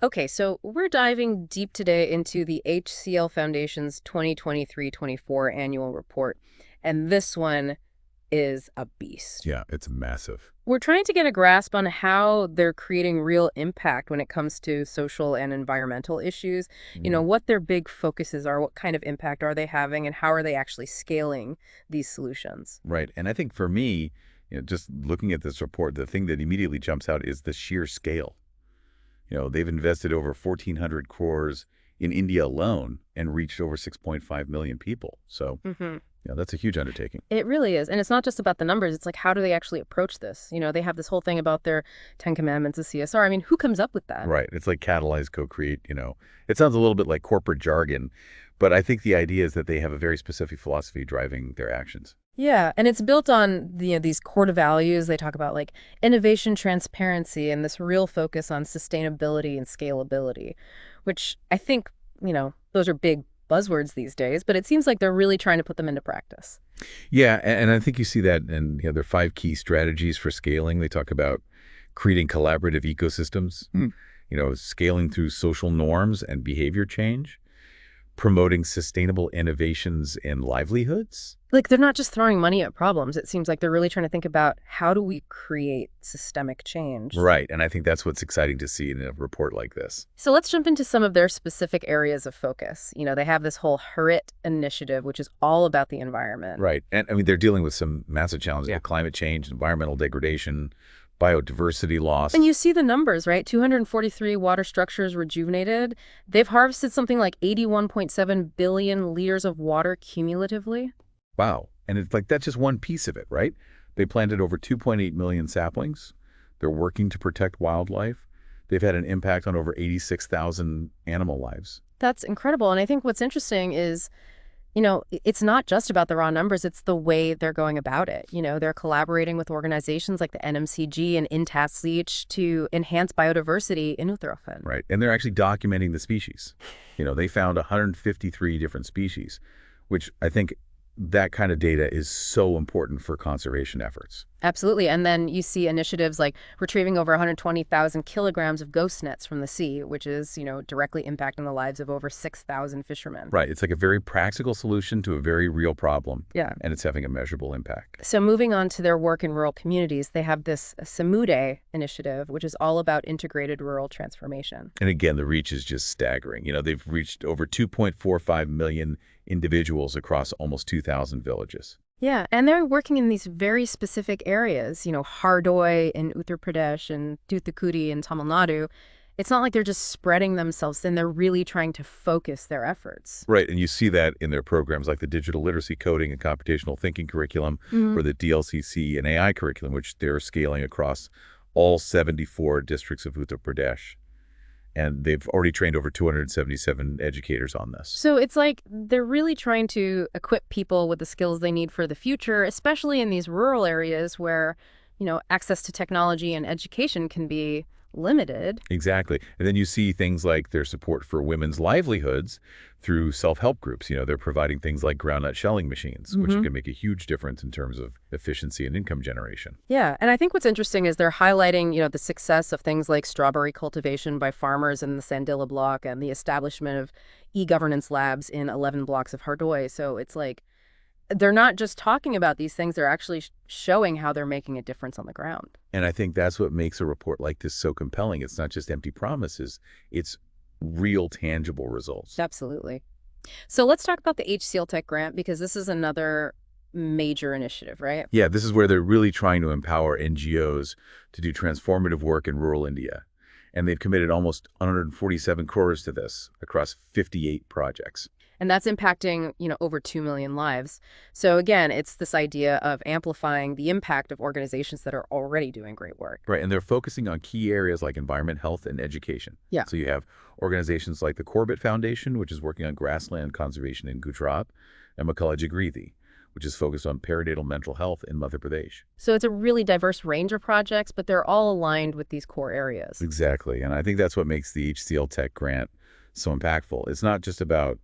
Okay, so we're diving deep today into the HCL Foundation's 2023-24 annual report, and this one is a beast. Yeah, it's massive. We're trying to get a grasp on how they're creating real impact when it comes to social and environmental issues. Mm. What their big focuses are, what kind of impact are they having, and how are they actually scaling these solutions? Right. And I think for me, just looking at this report, the thing that immediately jumps out is the sheer scale. They've invested over 1,400 crores in India alone and reached over 6.5 million people. So, Hmm. that's a huge undertaking. It really is. And it's not just about the numbers. It's like, how do they actually approach this? They have this whole thing about their 10 commandments of CSR. I mean, who comes up with that? Right. It's like catalyze, co-create. It sounds a little bit like corporate jargon, but I think the idea is that they have a very specific philosophy driving their actions. Yeah, and it's built on these core values. They talk about like innovation, transparency, and this real focus on sustainability and scalability, which I think, those are big buzzwords these days, but it seems like they're really trying to put them into practice. Yeah, and I think you see that in there are 5 key strategies for scaling. They talk about creating collaborative ecosystems, scaling through social norms and behavior change, promoting sustainable innovations in livelihoods. Like they're not just throwing money at problems. It seems like they're really trying to think about how do we create systemic change. Right, and I think that's what's exciting to see in a report like this. So let's jump into some of their specific areas of focus. They have this whole HURIT initiative, which is all about the environment. Right, and I mean, they're dealing with some massive challenges, Yeah. climate change, environmental degradation, biodiversity loss. And you see the numbers, right? 243 water structures rejuvenated. They've harvested something like 81.7 billion liters of water cumulatively. Wow, and it's like that's just one piece of it, right? They planted over 2.8 million saplings. They're working to protect wildlife. They've had an impact on over 86,000 animal lives. That's incredible. And I think what's interesting is, it's not just about the raw numbers, it's the way they're going about it. They're collaborating with organizations like the NMCG and INTASLeach to enhance biodiversity in Uttarakhand. Right, and they're actually documenting the species. They found 153 different species, which I think that kind of data is so important for conservation efforts. Absolutely. And then you see initiatives like retrieving over 120,000 kilograms of ghost nets from the sea, which is, directly impacting the lives of over 6,000 fishermen. Right, it's like a very practical solution to a very real problem. Yeah. And it's having a measurable impact. So moving on to their work in rural communities, they have this Samude initiative, which is all about integrated rural transformation. And again, the reach is just staggering. They've reached over 2.45 million individuals across almost 2,000 villages. Yeah, and they're working in these very specific areas, Hardoi in Uttar Pradesh and Thoothukudi in Tamil Nadu. It's not like they're just spreading themselves thin. They're really trying to focus their efforts. Right, and you see that in their programs like the digital literacy coding and computational thinking curriculum or the DLCC and AI curriculum, which they're scaling across all 74 districts of Uttar Pradesh. And they've already trained over 277 educators on this. So it's like they're really trying to equip people with the skills they need for the future, especially in these rural areas where, access to technology and education can be limited. Exactly. And then you see things like their support for women's livelihoods through self-help groups. They're providing things like groundnut shelling machines, which can make a huge difference in terms of efficiency and income generation. Yeah, and I think what's interesting is they're highlighting, the success of things like strawberry cultivation by farmers in the Sandila block and the establishment of e-governance labs in 11 blocks of Hardoi. So it's like they're not just talking about these things, they're actually showing how they're making a difference on the ground. And I think that's what makes a report like this so compelling. It's not just empty promises, it's real tangible results. Absolutely. So let's talk about the HCL Tech grant because this is another major initiative, right? Yeah, this is where they're really trying to empower NGOs to do transformative work in rural India. And they've committed almost 147 crores to this across 58 projects. And that's impacting, over 2 million lives. So again, it's this idea of amplifying the impact of organizations that are already doing great work. Right, and they're focusing on key areas like environment, health, and education. Yeah. So you have organizations like the Corbett Foundation, which is working on grassland conservation in Gujarat, and Makala Jagrithi, which is focused on perinatal mental health in Madhya Pradesh. So it's a really diverse range of projects, but they're all aligned with these core areas. Exactly, and I think that's what makes the HCL Tech grant so impactful. It's not just about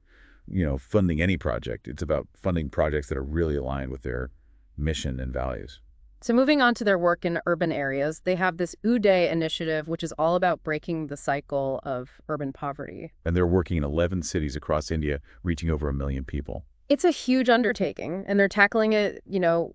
funding any project. It's about funding projects that are really aligned with their mission and values. So moving on to their work in urban areas, they have this Uday initiative, which is all about breaking the cycle of urban poverty. And they're working in 11 cities across India, reaching over 1 million people. It's a huge undertaking, and they're tackling it,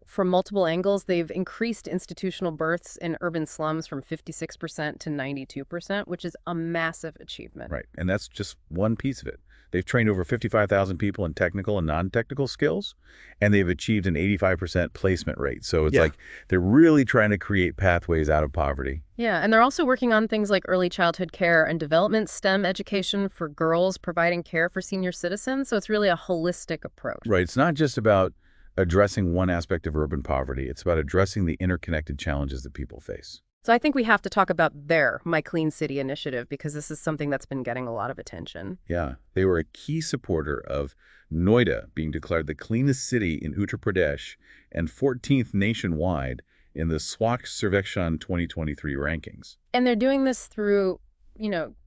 from multiple angles. They've increased institutional births in urban slums from 56% to 92%, which is a massive achievement. Right. And that's just one piece of it. They've trained over 55,000 people in technical and non-technical skills, and they've achieved an 85% placement rate. So it's like they're really trying to create pathways out of poverty. Yeah, and they're also working on things like early childhood care and development STEM education for girls, providing care for senior citizens. So it's really a holistic approach. Right. It's not just about addressing one aspect of urban poverty. It's about addressing the interconnected challenges that people face. So I think we have to talk about their My Clean City initiative because this is something that's been getting a lot of attention. Yeah. They were a key supporter of Noida being declared the cleanest city in Uttar Pradesh and 14th nationwide in the Swachh Survekshan 2023 rankings. And they're doing this through,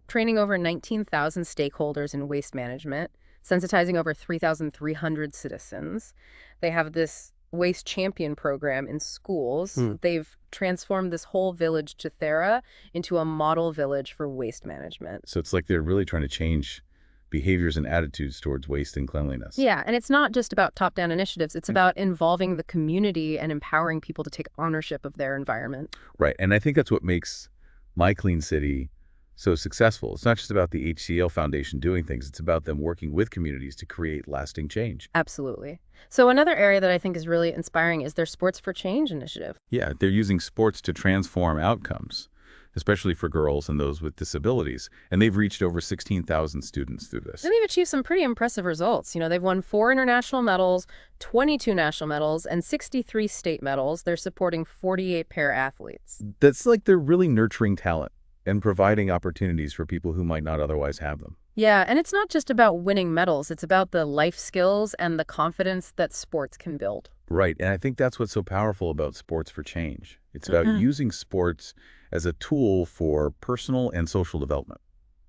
training over 19,000 stakeholders in waste management, sensitizing over 3,300 citizens. They have this Waste Champion program in schools. They've transformed this whole village, Chithera, into a model village for waste management. So it's like they're really trying to change behaviors and attitudes towards waste and cleanliness. Yeah, and it's not just about top-down initiatives. It's about involving the community and empowering people to take ownership of their environment. Right. And I think that's what makes My Clean City so successful. It's not just about the HCL Foundation doing things. It's about them working with communities to create lasting change. Absolutely. So another area that I think is really inspiring is their Sports for Change initiative. Yeah, they're using sports to transform outcomes, especially for girls and those with disabilities. And they've reached over 16,000 students through this. And they've achieved some pretty impressive results. They've won 4 international medals, 22 national medals, and 63 state medals. They're supporting 48 pair athletes. That's like they're really nurturing talent and providing opportunities for people who might not otherwise have them. Yeah, and it's not just about winning medals. It's about the life skills and the confidence that sports can build. Right, and I think that's what's so powerful about Sports for Change. It's about using sports as a tool for personal and social development.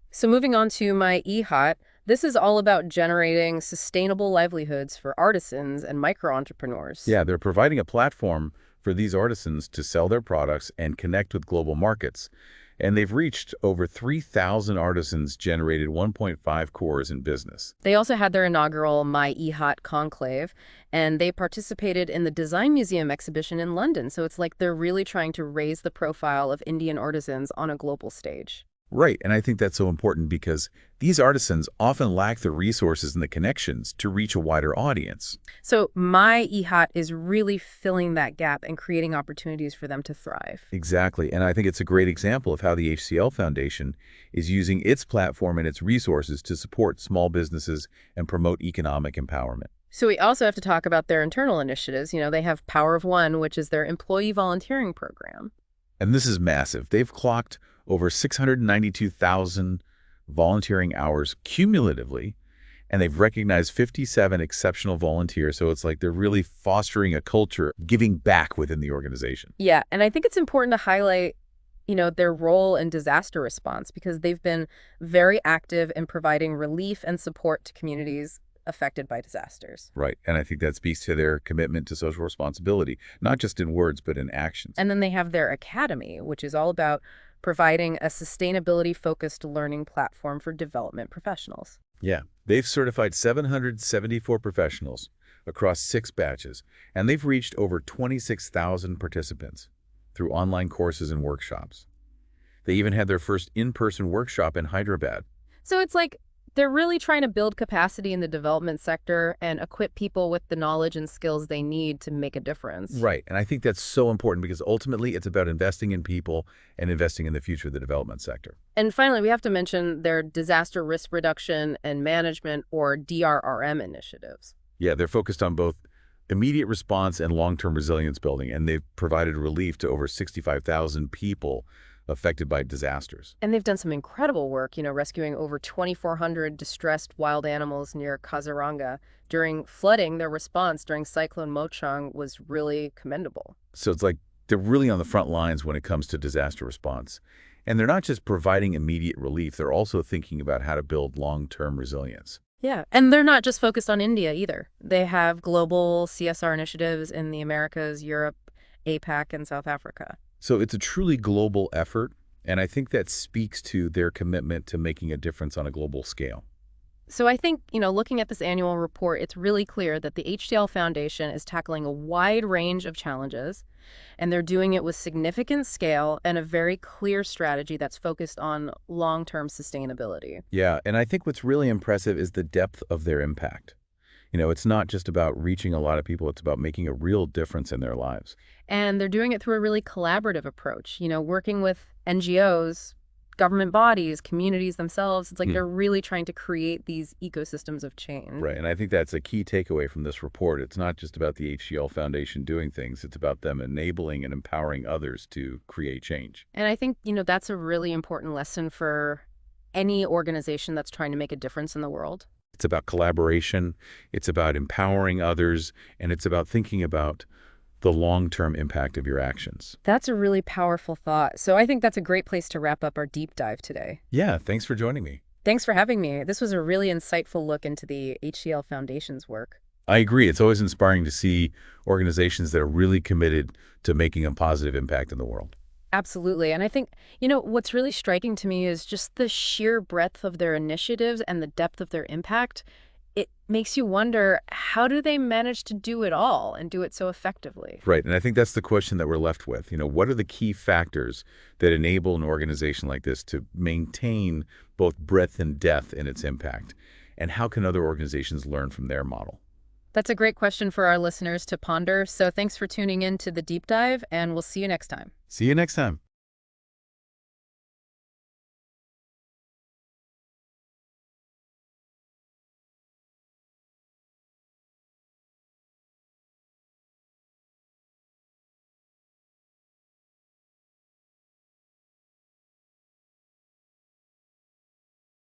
So moving on to My EHOT, this is all about generating sustainable livelihoods for artisans and micro-entrepreneurs. Yeah, they're providing a platform for these artisans to sell their products and connect with global markets. And they've reached over 3,000 artisans, generated 1.5 crores in business. They also had their inaugural My EHOT conclave, and they participated in the Design Museum exhibition in London. So it's like they're really trying to raise the profile of Indian artisans on a global stage. Right, and I think that's so important because these artisans often lack the resources and the connections to reach a wider audience. So My EHOT is really filling that gap and creating opportunities for them to thrive. Exactly, and I think it's a great example of how the HCL Foundation is using its platform and its resources to support small businesses and promote economic empowerment. So we also have to talk about their internal initiatives. They have Power of One, which is their employee volunteering program. And this is massive. They've clocked over 692,000 volunteering hours cumulatively, and they've recognized 57 exceptional volunteers. So it's like they're really fostering a culture of giving back within the organization. Yeah, and I think it's important to highlight, their role in disaster response because they've been very active in providing relief and support to communities affected by disasters. Right, and I think that speaks to their commitment to social responsibility, not just in words, but in actions. And then they have their academy, which is all about providing a sustainability-focused learning platform for development professionals. Yeah, they've certified 774 professionals across 6 batches, and they've reached over 26,000 participants through online courses and workshops. They even had their first in-person workshop in Hyderabad. So it's like they're really trying to build capacity in the development sector and equip people with the knowledge and skills they need to make a difference. Right, and I think that's so important because ultimately it's about investing in people and investing in the future of the development sector. And finally, we have to mention their disaster risk reduction and management, or DRRM, initiatives. Yeah, they're focused on both immediate response and long-term resilience building, and they've provided relief to over 65,000 people affected by disasters. And they've done some incredible work, rescuing over 2,400 distressed wild animals near Kaziranga. During flooding, their response during Cyclone Mochang was really commendable. So it's like they're really on the front lines when it comes to disaster response. And they're not just providing immediate relief, they're also thinking about how to build long-term resilience. Yeah, and they're not just focused on India either. They have global CSR initiatives in the Americas, Europe, APAC, and South Africa. So it's a truly global effort, and I think that speaks to their commitment to making a difference on a global scale. So I think, looking at this annual report, it's really clear that the HCL Foundation is tackling a wide range of challenges, and they're doing it with significant scale and a very clear strategy that's focused on long-term sustainability. Yeah, and I think what's really impressive is the depth of their impact. It's not just about reaching a lot of people, it's about making a real difference in their lives. And they're doing it through a really collaborative approach, working with NGOs, government bodies, communities themselves. It's like they're really trying to create these ecosystems of change. Right, and I think that's a key takeaway from this report. It's not just about the HCL Foundation doing things, it's about them enabling and empowering others to create change. And I think, that's a really important lesson for any organization that's trying to make a difference in the world. It's about collaboration, it's about empowering others, and it's about thinking about the long-term impact of your actions. That's a really powerful thought. So I think that's a great place to wrap up our deep dive today. Yeah, thanks for joining me. Thanks for having me. This was a really insightful look into the HCL Foundation's work. I agree. It's always inspiring to see organizations that are really committed to making a positive impact in the world. Absolutely. And I think, what's really striking to me is just the sheer breadth of their initiatives and the depth of their impact. It makes you wonder, how do they manage to do it all and do it so effectively? Right, and I think that's the question that we're left with. What are the key factors that enable an organization like this to maintain both breadth and depth in its impact? And how can other organizations learn from their model? That's a great question for our listeners to ponder. So thanks for tuning in to the deep dive, and we'll see you next time. See you next time.